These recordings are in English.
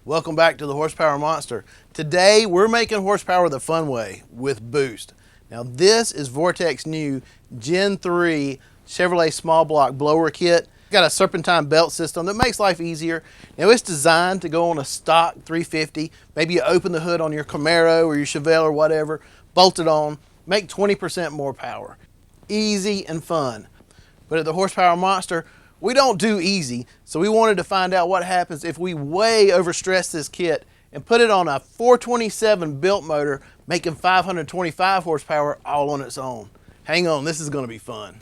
Welcome back to the Horsepower Monster. Today we're making horsepower the fun way with boost. Now this is Vortech's new Gen 3 Chevrolet small block blower kit. Got a serpentine belt system that makes life easier. Now it's designed to go on a stock 350. Maybe you open the hood on your Camaro or your Chevelle or whatever, bolt it on, make 20% more power. Easy and fun. But at the Horsepower Monster, we don't do easy, so we wanted to find out what happens if we way overstress this kit and put it on a 427 built motor making 525 horsepower all on its own. Hang on, this is going to be fun.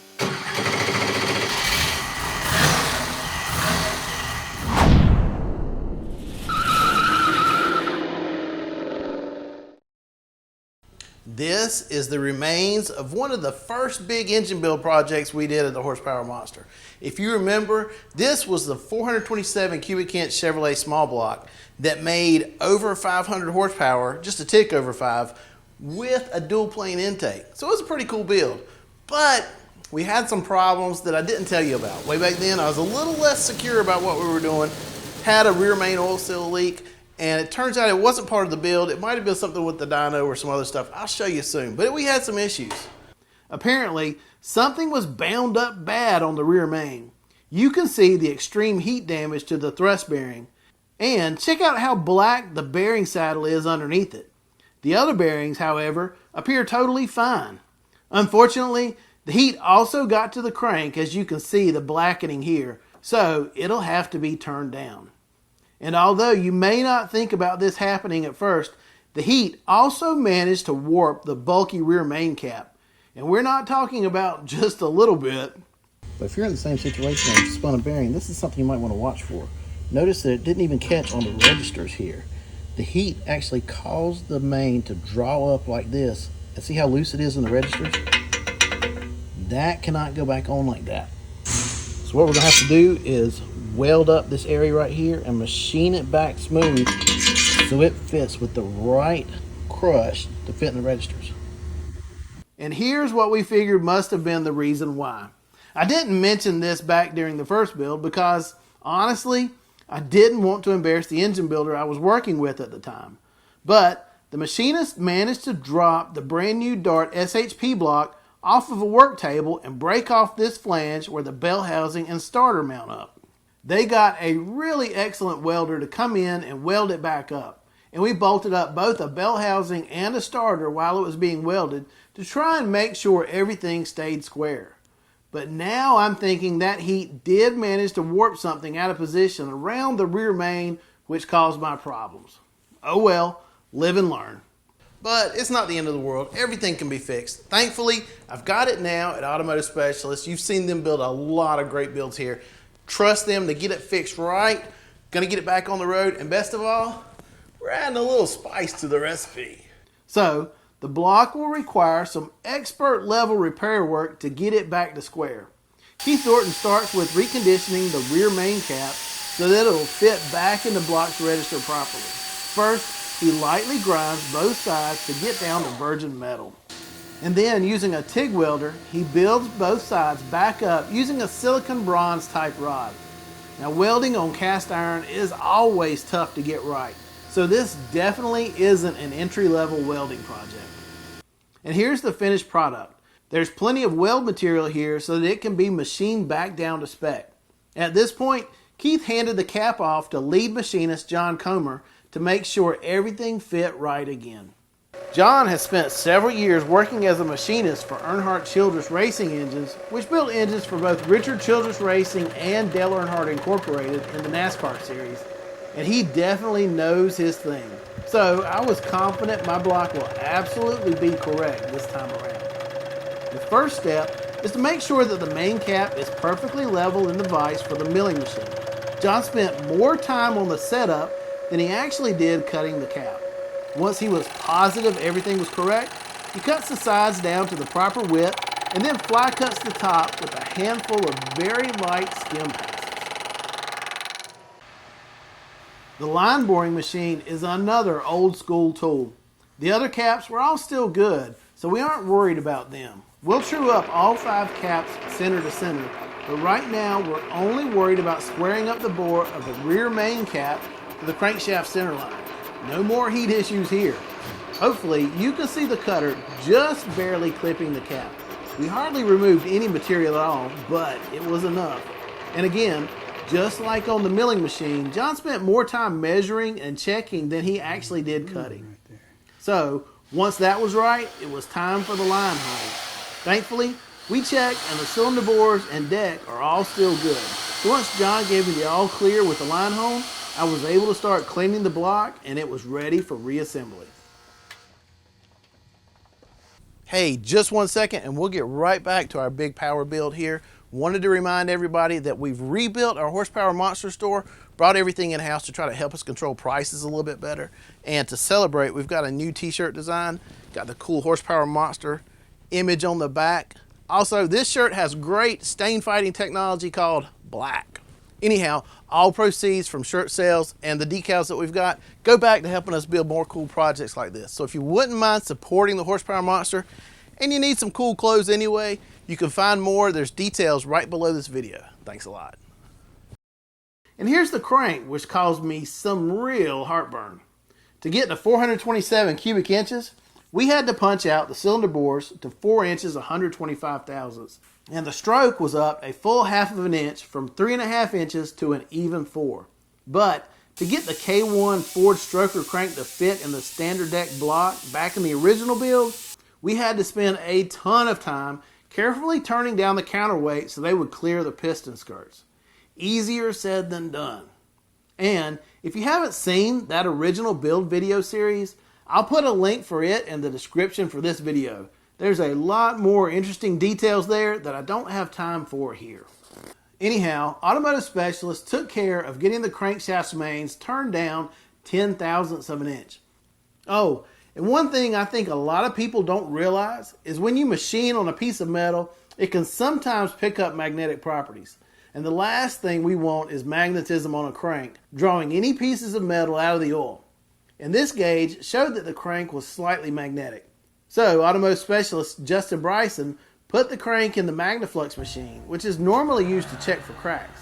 This is the remains of one of the first big engine build projects we did at the Horsepower Monster. If you remember, this was the 427 cubic inch Chevrolet small block that made over 500 horsepower, just a tick over 5, with a dual plane intake. So it was a pretty cool build. But we had some problems that I didn't tell you about. Way back then, I was a little less secure about what we were doing. Had a rear main oil seal leak. And it turns out it wasn't part of the build. It might have been something with the dyno or some other stuff. I'll show you soon. But we had some issues. Apparently, something was bound up bad on the rear main. You can see the extreme heat damage to the thrust bearing. And check out how black the bearing saddle is underneath it. The other bearings, however, appear totally fine. Unfortunately, the heat also got to the crank, as you can see the blackening here. So it'll have to be turned down. And although you may not think about this happening at first, the heat also managed to warp the bulky rear main cap. And we're not talking about just a little bit. But if you're in the same situation and spun a bearing, this is something you might want to watch for. Notice that it didn't even catch on the registers here. The heat actually caused the main to draw up like this. And see how loose it is in the registers? That cannot go back on like that. So what we're going to have to do is weld up this area right here and machine it back smooth so it fits with the right crush to fit in the registers. And here's what we figured must have been the reason why. I didn't mention this back during the first build because, honestly, I didn't want to embarrass the engine builder I was working with at the time. But the machinist managed to drop the brand new Dart SHP block off of a work table and break off this flange where the bell housing and starter mount up. They got a really excellent welder to come in and weld it back up. And we bolted up both a bell housing and a starter while it was being welded to try and make sure everything stayed square. But now I'm thinking that heat did manage to warp something out of position around the rear main, which caused my problems. Oh well, live and learn. But it's not the end of the world. Everything can be fixed. Thankfully, I've got it now at Automotive Specialists. You've seen them build a lot of great builds here. Trust them to get it fixed right. Gonna get it back on the road. And best of all, we're adding a little spice to the recipe. So, the block will require some expert level repair work to get it back to square. Keith Thornton starts with reconditioning the rear main cap so that it will fit back in the block's register properly. First, he lightly grinds both sides to get down to virgin metal. And then, using a TIG welder, he builds both sides back up using a silicon bronze type rod. Now, welding on cast iron is always tough to get right, so this definitely isn't an entry-level welding project. And here's the finished product. There's plenty of weld material here so that it can be machined back down to spec. At this point, Keith handed the cap off to lead machinist John Comer to make sure everything fit right again. John has spent several years working as a machinist for Earnhardt Childress Racing Engines, which built engines for both Richard Childress Racing and Dale Earnhardt Incorporated in the NASCAR series, and he definitely knows his thing. So I was confident my block will absolutely be correct this time around. The first step is to make sure that the main cap is perfectly level in the vise for the milling machine. John spent more time on the setup than he actually did cutting the cap. Once he was positive everything was correct, he cuts the sides down to the proper width and then fly cuts the top with a handful of very light skim passes. The line boring machine is another old school tool. The other caps were all still good, so we aren't worried about them. We'll true up all 5 caps center to center, but right now we're only worried about squaring up the bore of the rear main cap to the crankshaft center line. No more heat issues here. Hopefully, you can see the cutter just barely clipping the cap. We hardly removed any material at all, but it was enough. And again, just like on the milling machine, John spent more time measuring and checking than he actually did cutting. So, once that was right, it was time for the line hole. Thankfully, we checked and the cylinder bores and deck are all still good. So once John gave me the all clear with the line hole, I was able to start cleaning the block and it was ready for reassembly. Hey, just 1 second and we'll get right back to our big power build here. Wanted to remind everybody that we've rebuilt our Horsepower Monster store, brought everything in-house to try to help us control prices a little bit better. And to celebrate, we've got a new t-shirt design, got the cool Horsepower Monster image on the back. Also, this shirt has great stain fighting technology called black. Anyhow, all proceeds from shirt sales and the decals that we've got go back to helping us build more cool projects like this. So if you wouldn't mind supporting the Horsepower Monster and you need some cool clothes anyway, you can find more. There's details right below this video. Thanks a lot. And here's the crank, which caused me some real heartburn. To get to 427 cubic inches, we had to punch out the cylinder bores to 4 inches 125 thousandths. And the stroke was up a full half of an inch from 3.5 inches to an even 4. But to get the K1 Ford stroker crank to fit in the standard deck block back in the original build, we had to spend a ton of time carefully turning down the counterweight so they would clear the piston skirts. Easier said than done. And if you haven't seen that original build video series, I'll put a link for it in the description for this video. There's a lot more interesting details there that I don't have time for here. Anyhow, Automotive Specialists took care of getting the crankshaft's mains turned down 10 thousandths of an inch. Oh, and one thing I think a lot of people don't realize is when you machine on a piece of metal, it can sometimes pick up magnetic properties. And the last thing we want is magnetism on a crank, drawing any pieces of metal out of the oil. And this gauge showed that the crank was slightly magnetic. So Automotive Specialist Justin Bryson put the crank in the Magnaflux machine, which is normally used to check for cracks.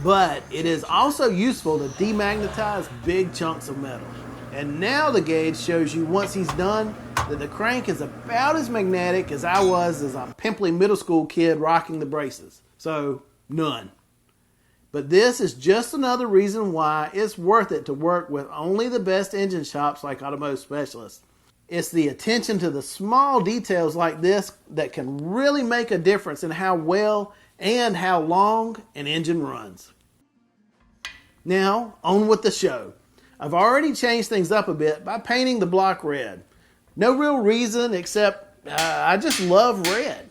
But it is also useful to demagnetize big chunks of metal. And now the gauge shows you once he's done that the crank is about as magnetic as I was as a pimply middle school kid rocking the braces. So none. But this is just another reason why it's worth it to work with only the best engine shops like Automotive Specialists. It's the attention to the small details like this that can really make a difference in how well and how long an engine runs. Now, on with the show. I've already changed things up a bit by painting the block red. No real reason except I just love red.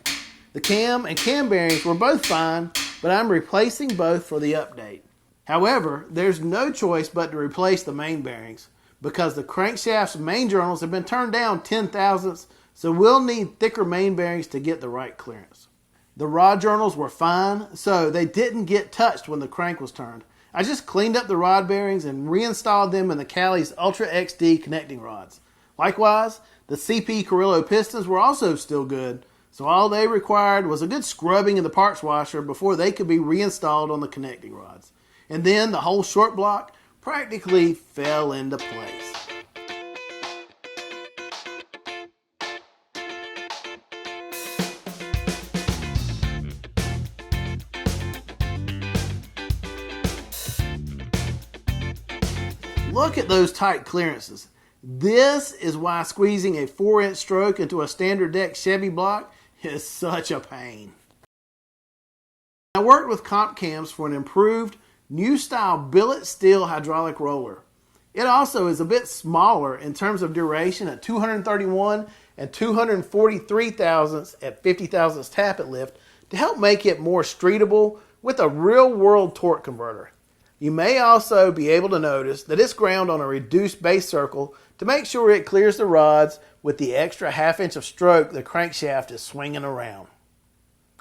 The cam and cam bearings were both fine, but I'm replacing both for the update. However, there's no choice but to replace the main bearings because the crankshaft's main journals have been turned down 10 thousandths, so we'll need thicker main bearings to get the right clearance. The rod journals were fine, so they didn't get touched when the crank was turned. I just cleaned up the rod bearings and reinstalled them in the Cali's Ultra XD connecting rods. Likewise, the CP Carrillo pistons were also still good, so all they required was a good scrubbing in the parts washer before they could be reinstalled on the connecting rods. And then the whole short block practically fell into place. Look at those tight clearances. This is why squeezing a 4-inch stroke into a standard deck Chevy block is such a pain. I worked with comp cams for an improved new style billet steel hydraulic roller. It also is a bit smaller in terms of duration at 231 and 243 thousandths at 50 thousandths tappet lift to help make it more streetable with a real world torque converter. You may also be able to notice that it's ground on a reduced base circle to make sure it clears the rods with the extra half-inch of stroke the crankshaft is swinging around.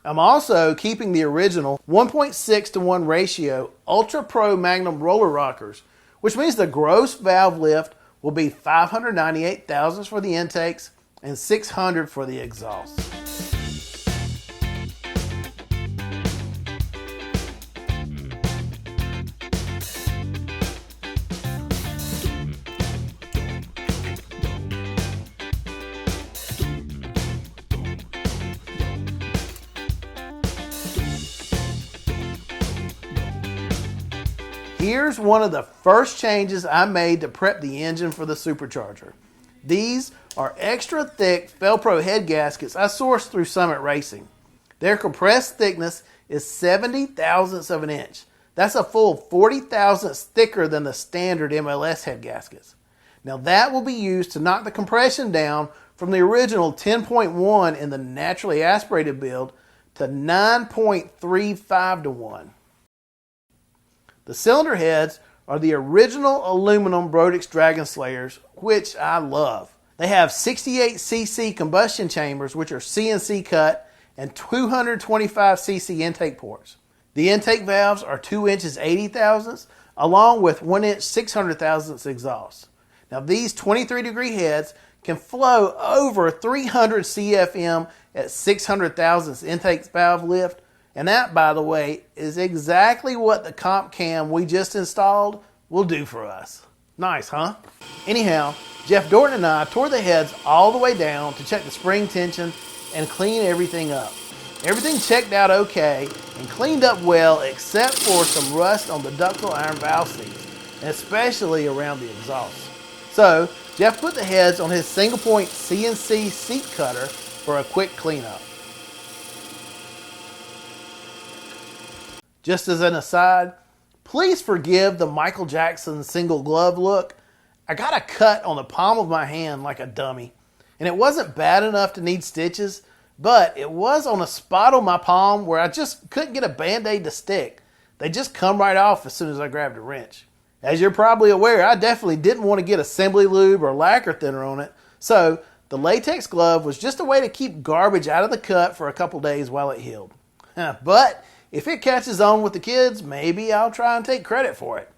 I'm also keeping the original 1.6:1 ratio Ultra Pro Magnum roller rockers, which means the gross valve lift will be 598 thousandths for the intakes and 600 for the exhaust. Here's one of the first changes I made to prep the engine for the Supercharger. These are extra thick Felpro head gaskets I sourced through Summit Racing. Their compressed thickness is 70 thousandths of an inch. That's a full 40 thousandths thicker than the standard MLS head gaskets. Now that will be used to knock the compression down from the original 10.1 in the naturally aspirated build to 9.35 to 1. The cylinder heads are the original aluminum Brodix Dragon Slayers, which I love. They have 68cc combustion chambers, which are CNC cut, and 225cc intake ports. The intake valves are 2 inches 80 thousandths, along with 1 inch 600 thousandths exhaust. Now these 23-degree heads can flow over 300 CFM at 600 thousandths intake valve lift, and that, by the way, is exactly what the comp cam we just installed will do for us. Nice, huh? Anyhow, Jeff Dorton and I tore the heads all the way down to check the spring tension and clean everything up. Everything checked out okay and cleaned up well, except for some rust on the ductile iron valve seats, and especially around the exhaust. So Jeff put the heads on his single point CNC seat cutter for a quick cleanup. Just as an aside, please forgive the Michael Jackson single glove look. I got a cut on the palm of my hand like a dummy, and it wasn't bad enough to need stitches, but it was on a spot on my palm where I just couldn't get a Band-Aid to stick. They just come right off as soon as I grabbed a wrench. As you're probably aware, I definitely didn't want to get assembly lube or lacquer thinner on it, so the latex glove was just a way to keep garbage out of the cut for a couple days while it healed. But if it catches on with the kids, maybe I'll try and take credit for it.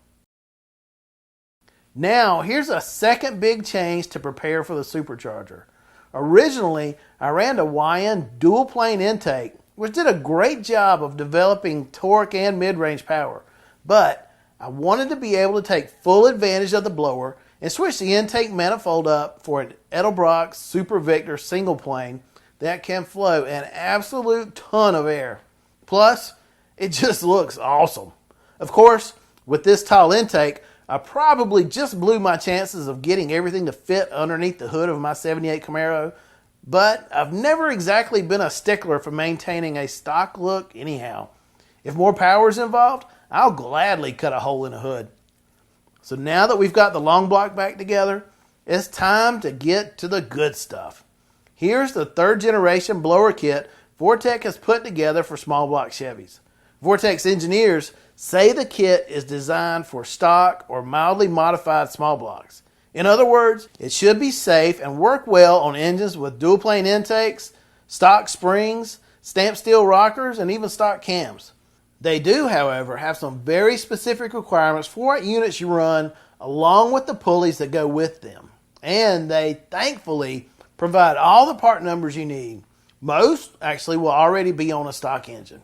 Now, here's a second big change to prepare for the Supercharger. Originally, I ran a YN dual plane intake, which did a great job of developing torque and mid-range power. But I wanted to be able to take full advantage of the blower and switch the intake manifold up for an Edelbrock Super Victor single plane that can flow an absolute ton of air. Plus, it just looks awesome. Of course, with this tall intake, I probably just blew my chances of getting everything to fit underneath the hood of my 78 Camaro, but I've never exactly been a stickler for maintaining a stock look anyhow. If more power is involved, I'll gladly cut a hole in the hood. So now that we've got the long block back together, it's time to get to the good stuff. Here's the 3rd generation blower kit Vortech has put together for small block Chevys. Vortech's engineers say the kit is designed for stock or mildly modified small blocks. In other words, it should be safe and work well on engines with dual plane intakes, stock springs, stamped steel rockers, and even stock cams. They do, however, have some very specific requirements for what units you run, along with the pulleys that go with them. And they, thankfully, provide all the part numbers you need. Most actually will already be on a stock engine.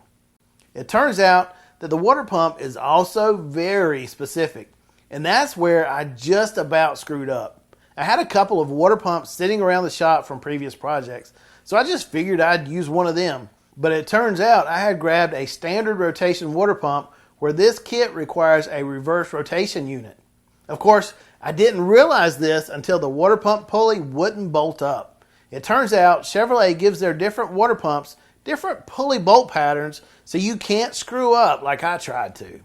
It turns out that the water pump is also very specific, and that's where I just about screwed up. I had a couple of water pumps sitting around the shop from previous projects, so I just figured I'd use one of them. But it turns out I had grabbed a standard rotation water pump where this kit requires a reverse rotation unit. Of course, I didn't realize this until the water pump pulley wouldn't bolt up. It turns out Chevrolet gives their different water pumps different pulley bolt patterns so you can't screw up like I tried to.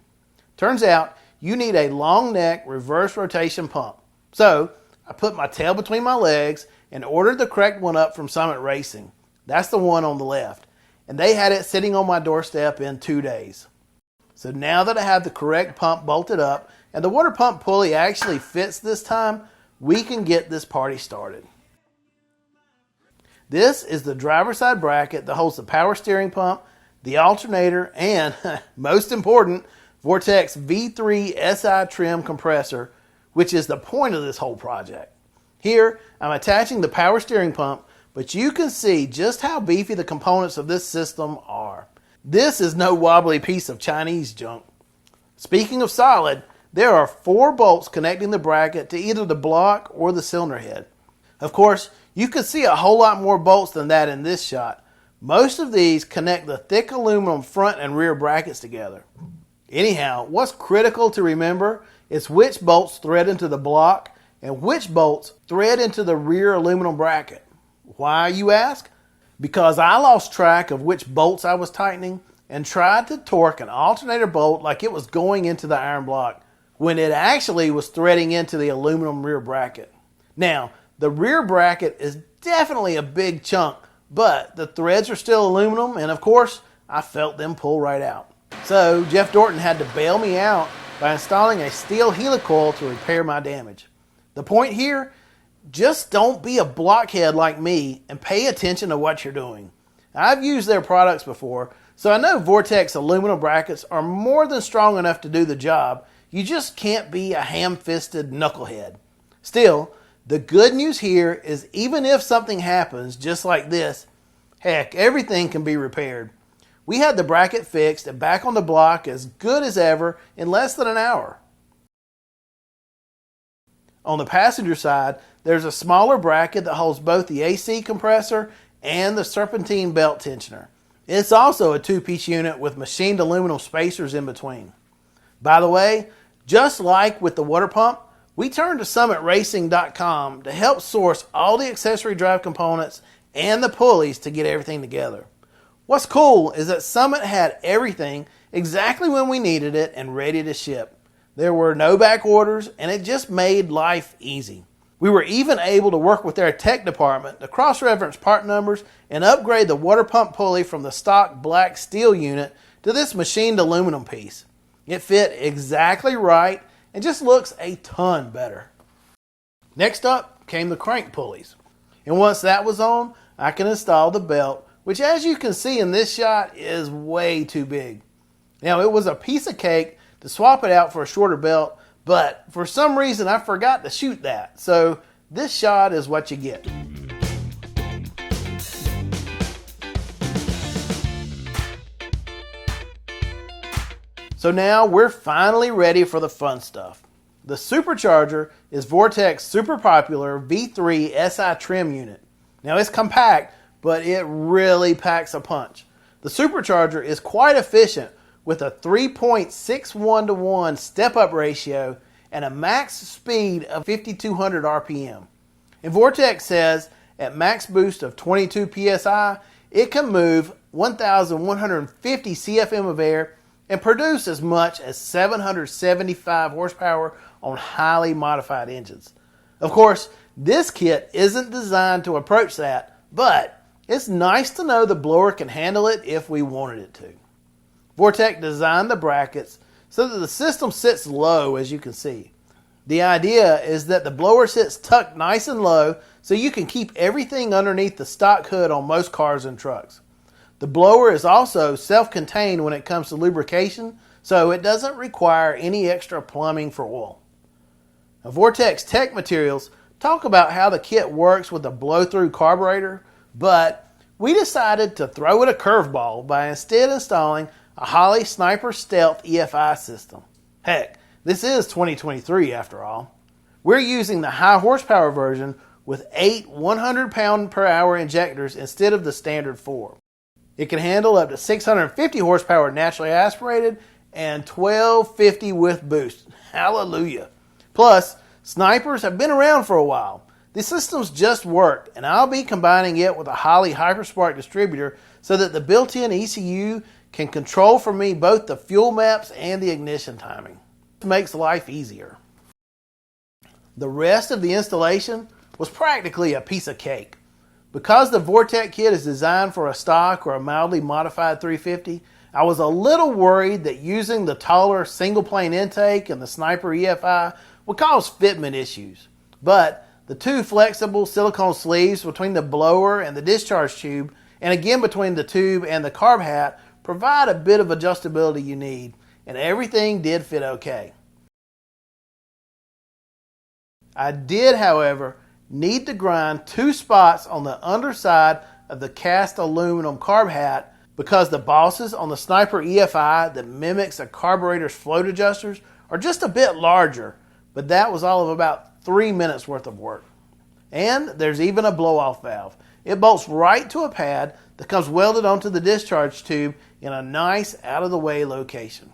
Turns out you need a long neck reverse rotation pump. So I put my tail between my legs and ordered the correct one up from Summit Racing. That's the one on the left. And they had it sitting on my doorstep in 2 days. So now that I have the correct pump bolted up and the water pump pulley actually fits this time, we can get this party started. This is the driver's side bracket that holds the power steering pump, the alternator, and, most important, Vortech's V3 Si-Trim compressor, which is the point of this whole project. Here, I'm attaching the power steering pump, but you can see just how beefy the components of this system are. This is no wobbly piece of Chinese junk. Speaking of solid, there are 4 bolts connecting the bracket to either the block or the cylinder head. Of course, you could see a whole lot more bolts than that in this shot. Most of these connect the thick aluminum front and rear brackets together. Anyhow, what's critical to remember is which bolts thread into the block and which bolts thread into the rear aluminum bracket. Why, you ask? Because I lost track of which bolts I was tightening and tried to torque an alternator bolt like it was going into the iron block, when it actually was threading into the aluminum rear bracket. Now, the rear bracket is definitely a big chunk, but the threads are still aluminum, and of course, I felt them pull right out. So Jeff Dorton had to bail me out by installing a steel helicoil to repair my damage. The point here, just don't be a blockhead like me and pay attention to what you're doing. I've used their products before, so I know Vortech's aluminum brackets are more than strong enough to do the job. You just can't be a ham-fisted knucklehead. Still, the good news here is even if something happens just like this, heck, everything can be repaired. We had the bracket fixed and back on the block as good as ever in less than an hour. On the passenger side, there's a smaller bracket that holds both the AC compressor and the serpentine belt tensioner. It's also a two-piece unit with machined aluminum spacers in between. By the way, just like with the water pump, we turned to summitracing.com to help source all the accessory drive components and the pulleys to get everything together. What's cool is that Summit had everything exactly when we needed it and ready to ship. There were no back orders, and it just made life easy. We were even able to work with their tech department to cross-reference part numbers and upgrade the water pump pulley from the stock black steel unit to this machined aluminum piece. It fit exactly right and just looks a ton better. Next up came the crank pulleys. And once that was on, I can install the belt, which as you can see in this shot is way too big. Now it was a piece of cake to swap it out for a shorter belt, but for some reason I forgot to shoot that. So this shot is what you get. So now we're finally ready for the fun stuff. The Supercharger is Vortech's super popular V3 Si-Trim unit. Now it's compact, but it really packs a punch. The Supercharger is quite efficient with a 3.61 to 1 step-up ratio and a max speed of 5,200 RPM. And Vortech says at max boost of 22 PSI, it can move 1,150 CFM of air and produce as much as 775 horsepower on highly modified engines. Of course, this kit isn't designed to approach that, but it's nice to know the blower can handle it if we wanted it to. Vortech designed the brackets so that the system sits low, as you can see. The idea is that the blower sits tucked nice and low so you can keep everything underneath the stock hood on most cars and trucks. The blower is also self-contained when it comes to lubrication, so it doesn't require any extra plumbing for oil. Now, Vortech's tech materials talk about how the kit works with a blow-through carburetor, but we decided to throw it a curveball by instead installing a Holley Sniper Stealth EFI system. Heck, this is 2023 after all. We're using the high horsepower version with 8 100-pound-per-hour injectors instead of the standard 4. It can handle up to 650 horsepower naturally aspirated and 1250 with boost. Hallelujah. Plus, Snipers have been around for a while. The system's just worked, and I'll be combining it with a Holley Hyperspark distributor so that the built-in ECU can control for me both the fuel maps and the ignition timing. It makes life easier. The rest of the installation was practically a piece of cake. Because the Vortech kit is designed for a stock or a mildly modified 350, I was a little worried that using the taller single plane intake and the Sniper EFI would cause fitment issues. But the two flexible silicone sleeves between the blower and the discharge tube, and again between the tube and the carb hat, provide a bit of adjustability you need, and everything did fit okay. I did, however, need to grind 2 spots on the underside of the cast aluminum carb hat because the bosses on the Sniper EFI that mimics a carburetor's float adjusters are just a bit larger, but that was all of about 3 minutes worth of work. And there's even a blow-off valve. It bolts right to a pad that comes welded onto the discharge tube in a nice out-of-the-way location.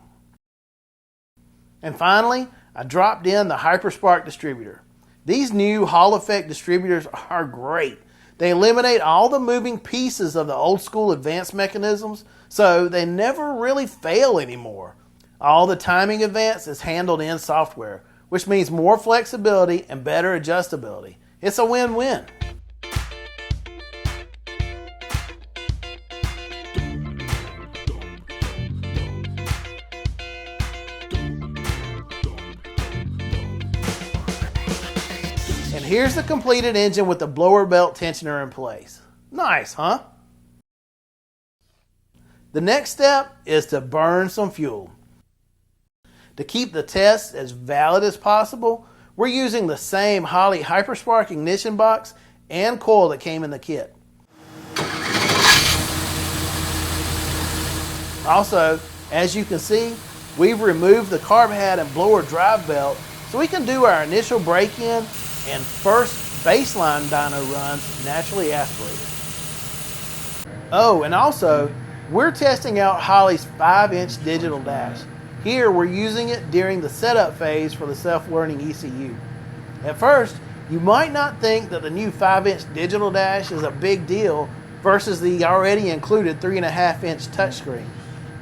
And finally, I dropped in the Hyperspark distributor. These new Hall effect distributors are great. They eliminate all the moving pieces of the old school advanced mechanisms, so they never really fail anymore. All the timing advance is handled in software, which means more flexibility and better adjustability. It's a win-win. And here's the completed engine with the blower belt tensioner in place. Nice, huh? The next step is to burn some fuel. To keep the test as valid as possible, we're using the same Holley Hyperspark ignition box and coil that came in the kit. Also, as you can see, we've removed the carb hat and blower drive belt so we can do our initial break-in and first baseline dyno runs naturally aspirated. Oh, and also, we're testing out Holley's 5-inch digital dash. Here, we're using it during the setup phase for the self-learning ECU. At first, you might not think that the new 5-inch digital dash is a big deal versus the already included 3.5-inch touchscreen.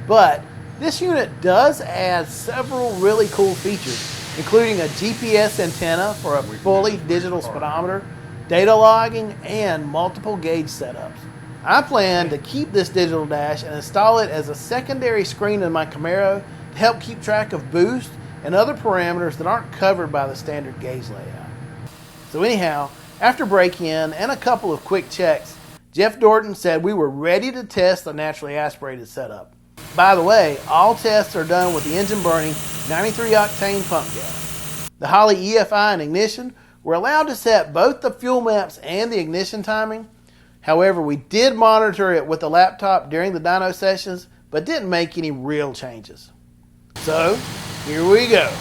But this unit does add several really cool features, including a GPS antenna for a fully digital speedometer, data logging, and multiple gauge setups. I plan to keep this digital dash and install it as a secondary screen in my Camaro to help keep track of boost and other parameters that aren't covered by the standard gauge layout. So anyhow, after break-in and a couple of quick checks, Jeff Dorton said we were ready to test the naturally aspirated setup. By the way, all tests are done with the engine burning 93 octane pump gas. The Holley EFI and ignition were allowed to set both the fuel maps and the ignition timing. However, we did monitor it with the laptop during the dyno sessions, but didn't make any real changes. So, here we go.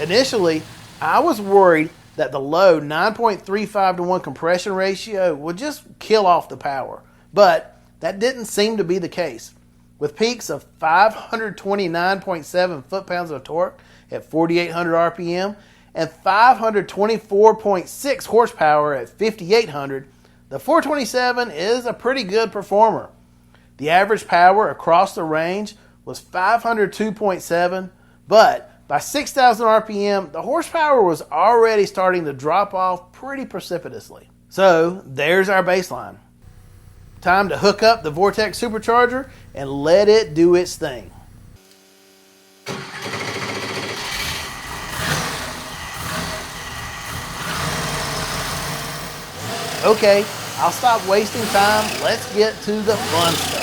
Initially, I was worried that the low 9.35 to 1 compression ratio would just kill off the power, but that didn't seem to be the case. With peaks of 529.7 foot-pounds of torque at 4,800 RPM and 524.6 horsepower at 5,800, the 427 is a pretty good performer. The average power across the range was 502.7, but by 6,000 RPM, the horsepower was already starting to drop off pretty precipitously. So there's our baseline. Time to hook up the Vortech Supercharger and let it do its thing. Okay, I'll stop wasting time. Let's get to the fun stuff.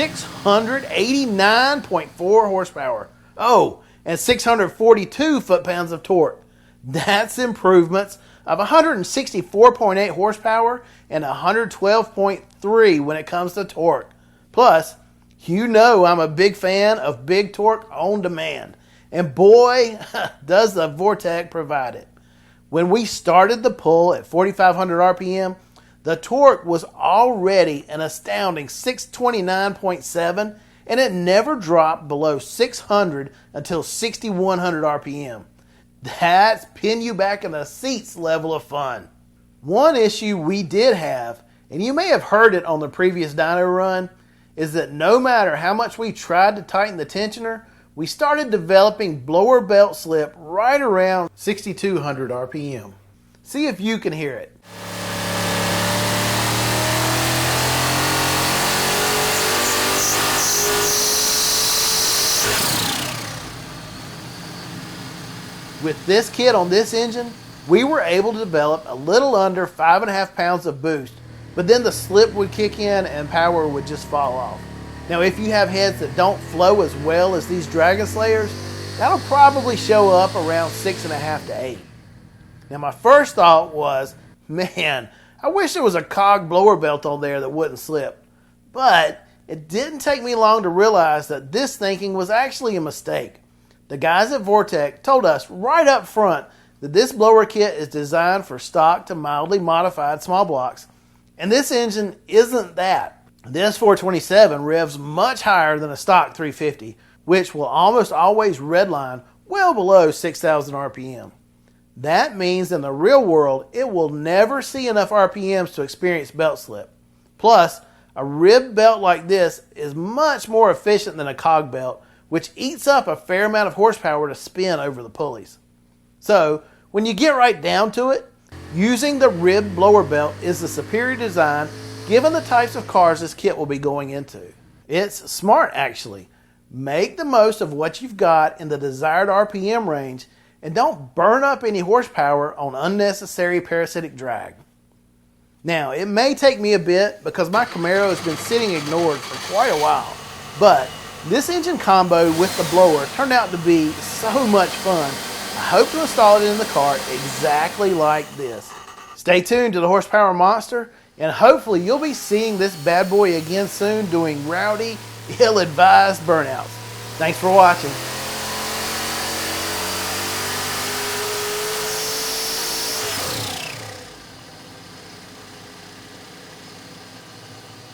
$689.4 horsepower. Oh, and 642 foot-pounds of torque. That's improvements of 164.8 horsepower and 112.3 when it comes to torque. Plus, you know I'm a big fan of big torque on demand. And boy, does the Vortech provide it. When we started the pull at 4,500 RPM, the torque was already an astounding 629.7, and it never dropped below 600 until 6,100 RPM. That's pin you back in the seats level of fun. One issue we did have, and you may have heard it on the previous dyno run, is that no matter how much we tried to tighten the tensioner, we started developing blower belt slip right around 6,200 RPM. See if you can hear it. With this kit on this engine, we were able to develop a little under 5.5 pounds of boost, but then the slip would kick in and power would just fall off. Now if you have heads that don't flow as well as these Dragon Slayers, that'll probably show up around 6.5 to 8. Now my first thought was, man, I wish there was a cog blower belt on there that wouldn't slip. But it didn't take me long to realize that this thinking was actually a mistake. The guys at Vortech told us right up front that this blower kit is designed for stock to mildly modified small blocks. And this engine isn't that. This 427 revs much higher than a stock 350, which will almost always redline well below 6,000 RPM. That means in the real world, it will never see enough RPMs to experience belt slip. Plus, a rib belt like this is much more efficient than a cog belt, which eats up a fair amount of horsepower to spin over the pulleys. So, when you get right down to it, using the rib blower belt is the superior design given the types of cars this kit will be going into. It's smart actually. Make the most of what you've got in the desired RPM range and don't burn up any horsepower on unnecessary parasitic drag. Now, it may take me a bit because my Camaro has been sitting ignored for quite a while, but this engine combo with the blower turned out to be so much fun. I hope to install it in the car exactly like this. Stay tuned to the Horsepower Monster, and hopefully you'll be seeing this bad boy again soon doing rowdy, ill-advised burnouts. Thanks for watching.